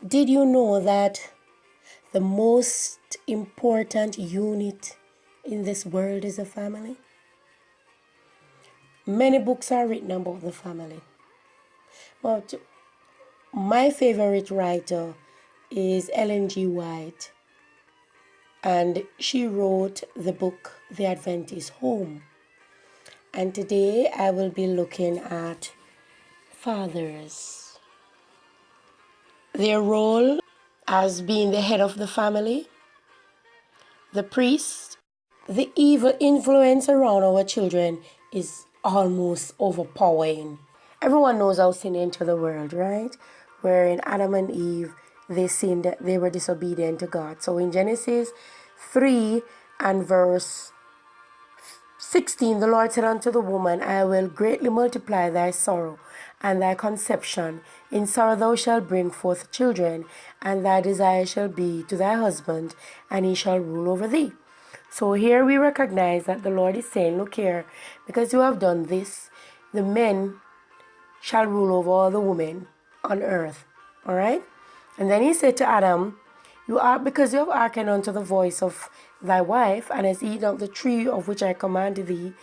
Did you know that the most important unit in this world is a family? Many books are written about the family, but my favorite writer is Ellen G. White, and she wrote the book The Adventist Home. And today I will be looking at fathers, their role as being the head of the family, the priest. The evil influence around our children is almost overpowering. Everyone knows how sin entered the world, right? Wherein Adam and Eve, they sinned, they were disobedient to God. So in Genesis 3 and verse 16, the Lord said unto the woman, I will greatly multiply thy sorrow and thy conception. In sorrow thou shalt bring forth children, and thy desire shall be to thy husband, and he shall rule over thee. So here we recognize that the Lord is saying, look here, because you have done this, the men shall rule over all the women on earth. All right? And then he said to Adam, you are, because you have hearkened unto the voice of thy wife, and hast eaten of the tree of which I commanded thee,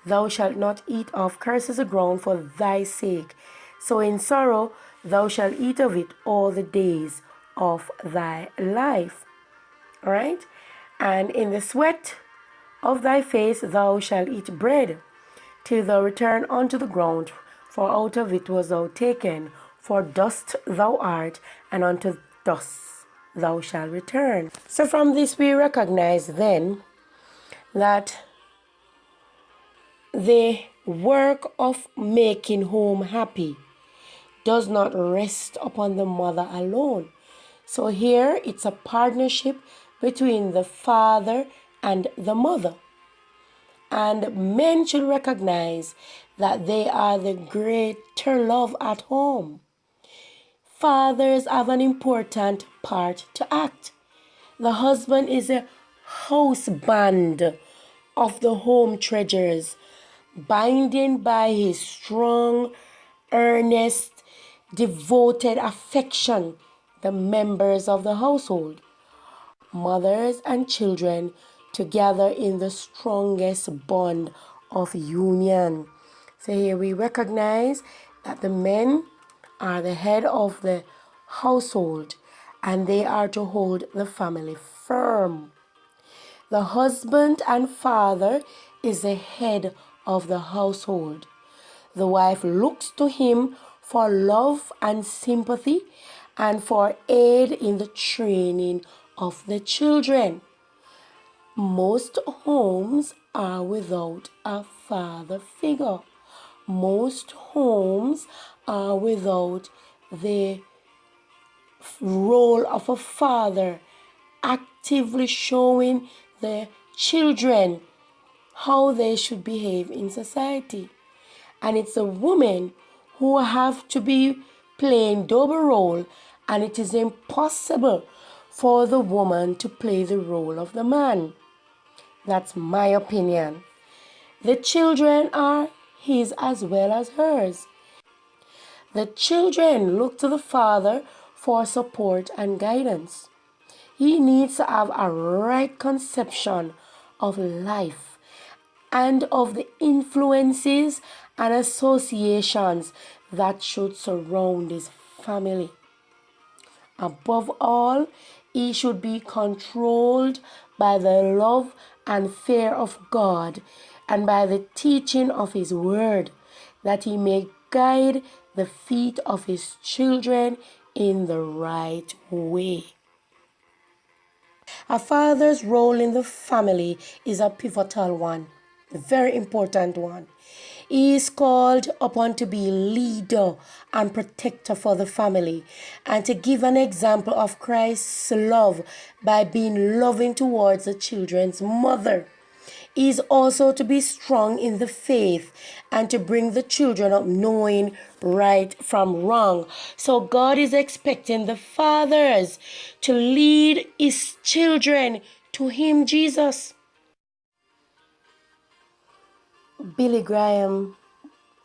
thou shalt not eat of. Curses the ground for thy sake. So in sorrow thou shalt eat of it all the days of thy life. All right? And in the sweat of thy face thou shalt eat bread, till thou return unto the ground, for out of it was thou taken, for dust thou art, and unto dust thou shalt return. So from this we recognize then that the work of making home happy does not rest upon the mother alone. So here it's a partnership between the father and the mother. And men should recognize that they are the greater love at home. Fathers have an important part to act. The husband is a houseband of the home treasures, binding by his strong, earnest, devoted affection the members of the household, mothers and children, together in the strongest bond of union. So here we recognize that the men are the head of the household and they are to hold the family firm. The husband and father is the head of the household. The wife looks to him for love and sympathy and for aid in the training of the children. Most homes are without a father figure. Most homes are without the role of a father actively showing the children how they should behave in society. And it's a woman who have to be playing double role, and it is impossible for the woman to play the role of the man. That's my opinion. The children are his as well as hers. The children look to the father for support and guidance. He needs to have a right conception of life and of the influences and associations that should surround his family. Above all, he should be controlled by the love and fear of God and by the teaching of his word, that he may guide the feet of his children in the right way. A father's role in the family is a pivotal one, a very important one. He is called upon to be leader and protector for the family and to give an example of Christ's love by being loving towards the children's mother. He is also to be strong in the faith and to bring the children up knowing right from wrong. So God is expecting the fathers to lead his children to him, Jesus. Billy Graham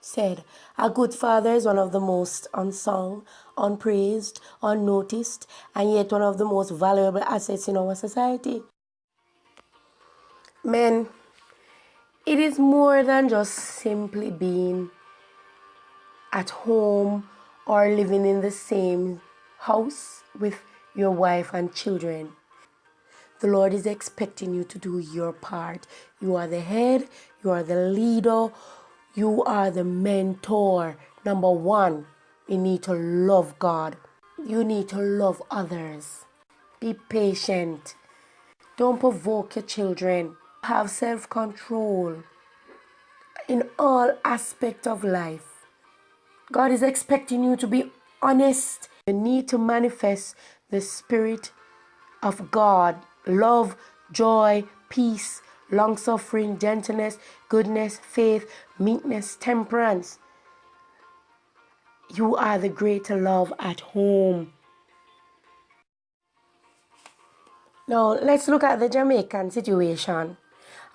said, A good father is one of the most unsung, unpraised, unnoticed, and yet one of the most valuable assets in our society. Men, it is more than just simply being at home or living in the same house with your wife and children. The Lord is expecting you to do your part. You are the head, you are the leader, you are the mentor. Number one, you need to love God. You need to love others. Be patient. Don't provoke your children. Have self-control in all aspects of life. God is expecting you to be honest. You need to manifest the Spirit of God: love, joy, peace, long suffering, gentleness, goodness, faith, meekness, temperance. You are the greater love at home. Now, let's look at the Jamaican situation.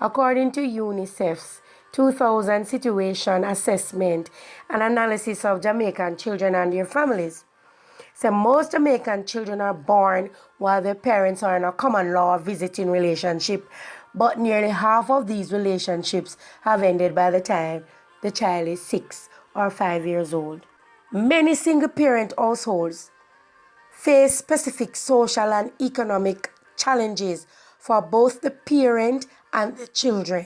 According to UNICEF's 2000 Situation Assessment and Analysis of Jamaican Children and Their Families, so most Jamaican children are born while their parents are in a common law visiting relationship, but nearly half of these relationships have ended by the time the child is 6 or 5 years old. Many single parent households face specific social and economic challenges for both the parent and the children.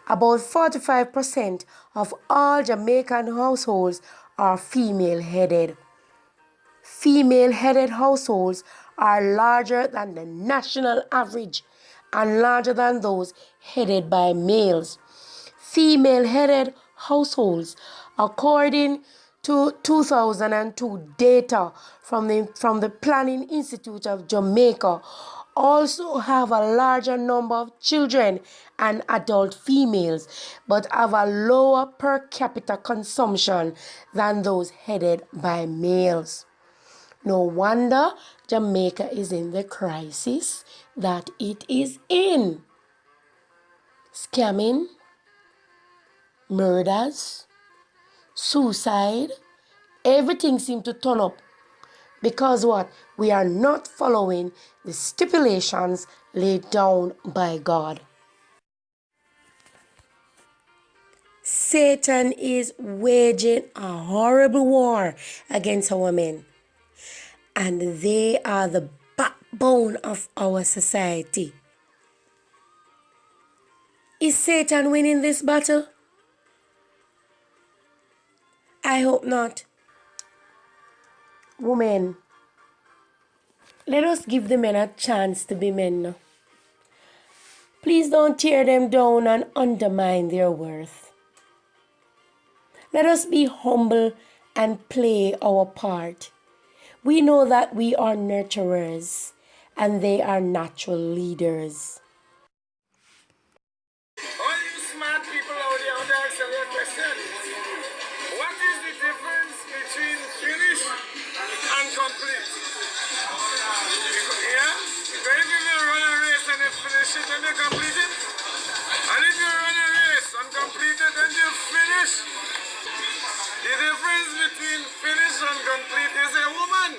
About 45% of all Jamaican households are female-headed. Female-headed households are larger than the national average and larger than those headed by males. Female-headed households, according to 2002 data from the Planning Institute of Jamaica, also have a larger number of children and adult females, but have a lower per capita consumption than those headed by males. No wonder Jamaica is in the crisis that it is in. Scamming, murders, suicide, everything seems to turn up. Because what? We are not following the stipulations laid down by God. Satan is waging a horrible war against our men, and they are the backbone of our society. Is Satan winning this battle? I hope not. Women, let us give the men a chance to be men now. Please don't tear them down and undermine their worth. Let us be humble and play our part. We know that we are nurturers and they are natural leaders. All you smart people out there want to answer your question. What is the difference between finish and complete? Yeah? Because if you run a race and you finish it and you complete it, and if you run a race and complete it and you finish, the difference between finish and complete is a woman.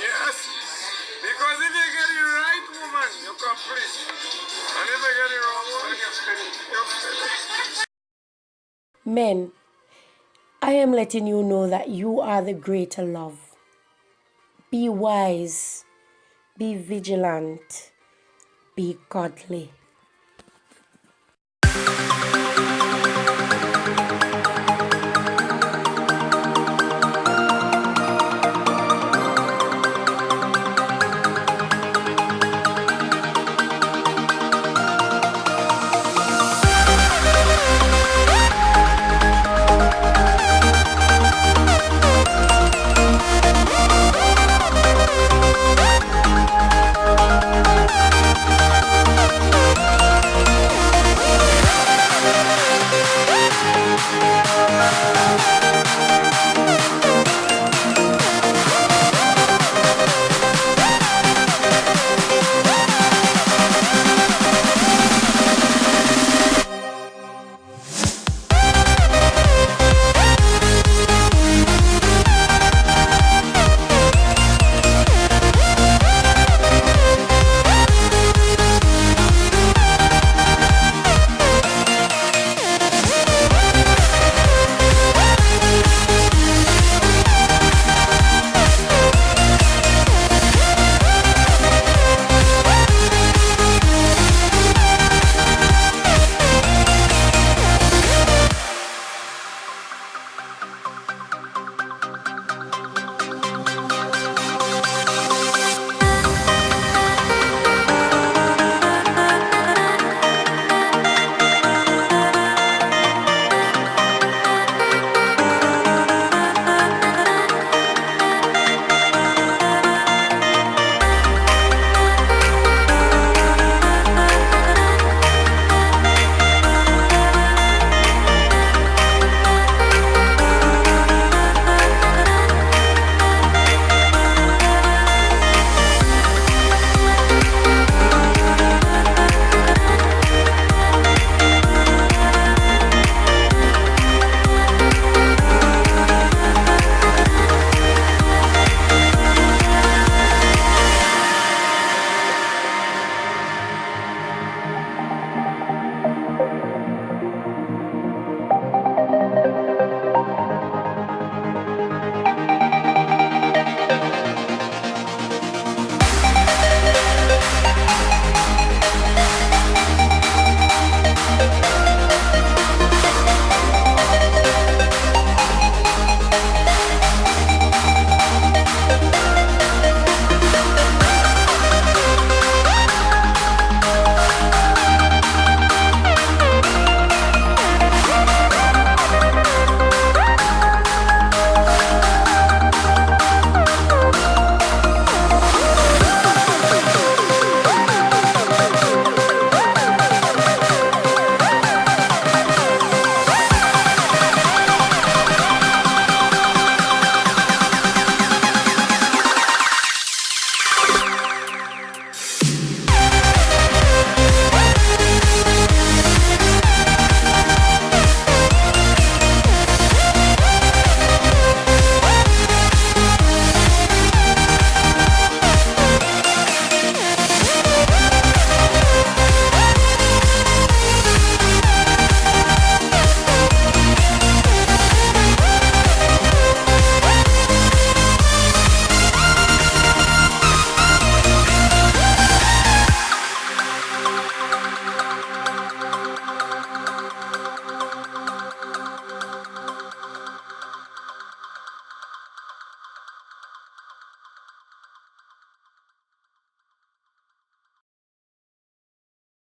Yes. Because if you get the right woman, you complete. And if you get the wrong one, you finish. Men, I am letting you know that you are the greater love. Be wise, be vigilant, be godly.